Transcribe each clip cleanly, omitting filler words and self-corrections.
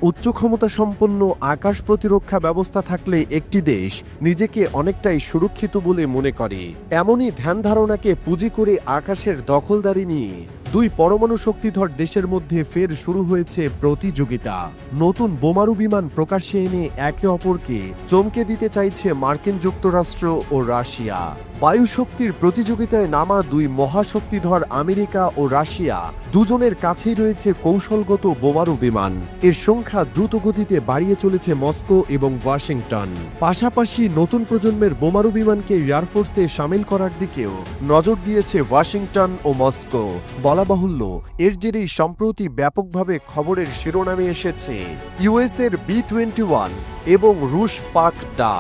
উচ্চ ক্ষমতা সম্পন্ন আকাশ প্রতিরক্ষা ব্যবস্থা থাকলে একটি দেশ নিজেকে অনেকটাই সুরক্ষিত বলে মনে করে। এমনই ধ্যান ধারণাকে পুঁজি করে আকাশের দখলদারি নিয়ে দুই পরমাণু শক্তিধর দেশের মধ্যে ফের শুরু হয়েছে প্রতিযোগিতা। নতুন বোমারু বিমান প্রকাশ্যে এনে একে অপরকে চমকে দিতে চাইছে মার্কিন যুক্তরাষ্ট্র ও রাশিয়া। বায়ু শক্তির প্রতিযোগিতায় নামা দুই মহাশক্তিধর আমেরিকা ও রাশিয়া দুজনের কাছেই রয়েছে কৌশলগত বোমারু বিমান। এর সংখ্যা দ্রুত গতিতে বাড়িয়ে চলেছে মস্কো এবং ওয়াশিংটন। পাশাপাশি নতুন প্রজন্মের বোমারু বিমানকে এয়ারফোর্সে সামিল করার দিকেও নজর দিয়েছে ওয়াশিংটন ও মস্কো। বলা বাহুল্য, এর জেরেই সম্প্রতি ব্যাপকভাবে খবরের শিরোনামে এসেছে ইউএসের B-21 এবং রুশ পাক-ডা।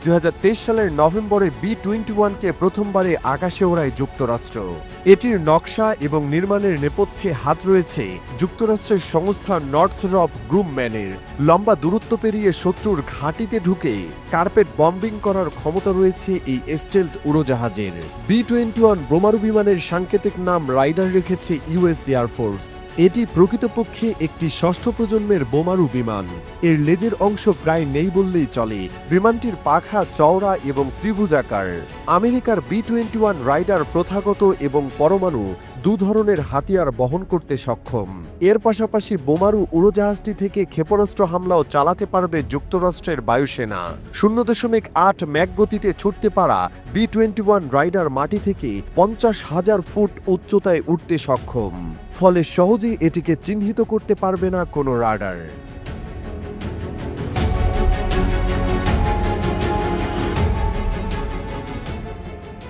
2023 সালের নভেম্বরে B-21কে প্রথমবারে আকাশে ওড়ায় যুক্তরাষ্ট্র। এটির নকশা এবং নির্মাণের নেপথ্যে হাত রয়েছে যুক্তরাষ্ট্রের সংস্থা নর্থরপ গ্রুমম্যানের। লম্বা দূরত্ব পেরিয়ে শত্রুর ঘাঁটিতে ঢুকে কার্পেট বম্বিং করার ক্ষমতা রয়েছে এই স্টেলথ উড়োজাহাজের। B-21 বোমারু বিমানের সাংকেতিক নাম রাইডার রেখেছে ইউএস এয়ারফোর্স। এটি প্রকৃতপক্ষে একটি ষষ্ঠ প্রজন্মের বোমারু বিমান। এর লেজের অংশ প্রায় নেই বললেই চলে। বিমানটির পাখা চওড়া এবং ত্রিভুজাকার। আমেরিকার B-21 রাইডার প্রথাগত এবং পরমাণু দু ধরনের হাতিয়ার বহন করতে সক্ষম। এর পাশাপাশি বোমারু উড়োজাহাজটি থেকে ক্ষেপণাস্ত্র হামলাও চালাতে পারবে যুক্তরাষ্ট্রের বায়ুসেনা। 0.8 ম্যাক গতিতে ছুটতে পারা B-21 রাইডার মাটি থেকে 50,000 ফুট উচ্চতায় উঠতে সক্ষম। ফলে সহজেই এটিকে চিহ্নিত করতে পারবে না কোনো রাডার।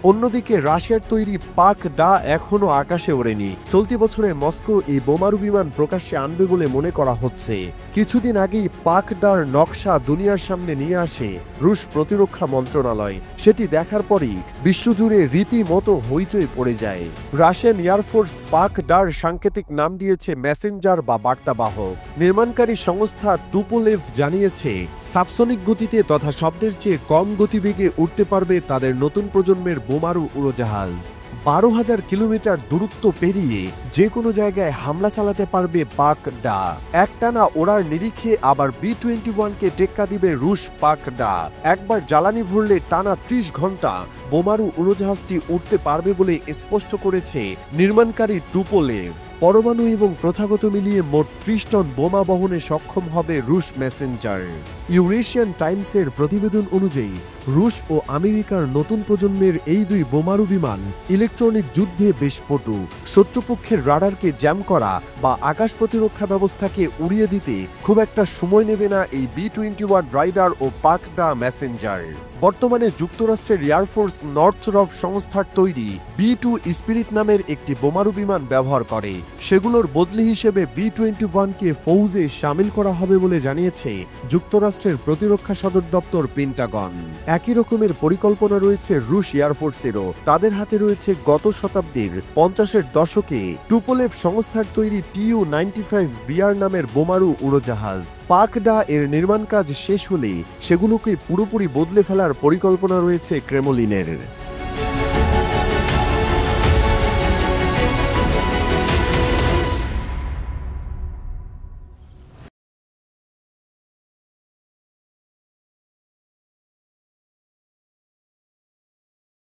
অন্যদিকে রাশিয়ার তৈরি পাক-ডা এখনও আকাশে ওড়েনি। চলতি বছরে মস্কো এই বোমারু বিমান প্রকাশ্যে আনবে বলে মনে করা হচ্ছে। কিছুদিন আগেই পাক-ডার নকশা দুনিয়ার সামনে নিয়ে আসে রুশ প্রতিরক্ষা মন্ত্রণালয়। সেটি দেখার পরই বিশ্বজুড়ে রীতিমতো হইচই পড়ে যায়। রাশিয়ান এয়ারফোর্স পাক-ডার সাংকেতিক নাম দিয়েছে মেসেঞ্জার বা বার্তাবাহক। নির্মাণকারী সংস্থা টুপোলেভ জানিয়েছে, সাবসনিক গতিতে তথা শব্দের চেয়ে কম গতিবেগে উঠতে পারবে তাদের নতুন প্রজন্মের বোমারু উড়োজাহাজ। 12,000 কিলোমিটার দূরত্ব পেরিয়ে যে কোনো জায়গায় হামলা চালাতে পারবে পাক-ডা। একটানা ওড়ার নিরিখে আবার B-21কে টেক্কা দিবে রুশ পাক-ডা। একবার জ্বালানি ভরলে টানা 30 ঘন্টা বোমারু উড়োজাহাজটি উঠতে পারবে বলে স্পষ্ট করেছে নির্মাণকারী টুপোলেভ। পরমাণু এবং প্রথাগত মিলিয়ে মোট 30 টন বোমা বহনে সক্ষম হবে রুশ মেসেঞ্জার। ইউরেশিয়ান টাইমসের প্রতিবেদন অনুযায়ী রুশ ও আমেরিকার নতুন প্রজন্মের এই দুই বোমারু বিমান ইলেকট্রনিক যুদ্ধে বেশ পটু। শত্রুপক্ষের রাডারকে জ্যাম করা বা আকাশ প্রতিরক্ষা ব্যবস্থাকে উড়িয়ে দিতে খুব একটা সময় নেবে না এই B-21 রাইডার ও পাক-ডা মেসেঞ্জার। বর্তমানে যুক্তরাষ্ট্রের এয়ারফোর্স নর্থরপ সংস্থার তৈরি B-2 স্পিরিট নামের একটি বোমারু বিমান ব্যবহার করে। সেগুলোর বদলি হিসেবে B-21কে ফৌজে সামিল করা হবে বলে জানিয়েছে যুক্তরাষ্ট্রের প্রতিরক্ষা সদর দপ্তর পেন্টাগন। একই রকমের পরিকল্পনা রয়েছে রুশ এয়ারফোর্সেরও। তাদের হাতে রয়েছে গত শতাব্দীর 50-এর দশকে টুপোলেভ সংস্থার তৈরি Tu-95BR নামের বোমারু উড়োজাহাজ। পাক-ডা এর নির্মাণ কাজ শেষ হলে সেগুলোকে পুরোপুরি বদলে ফেলার পরিকল্পনা রয়েছে ক্রেমলিনের।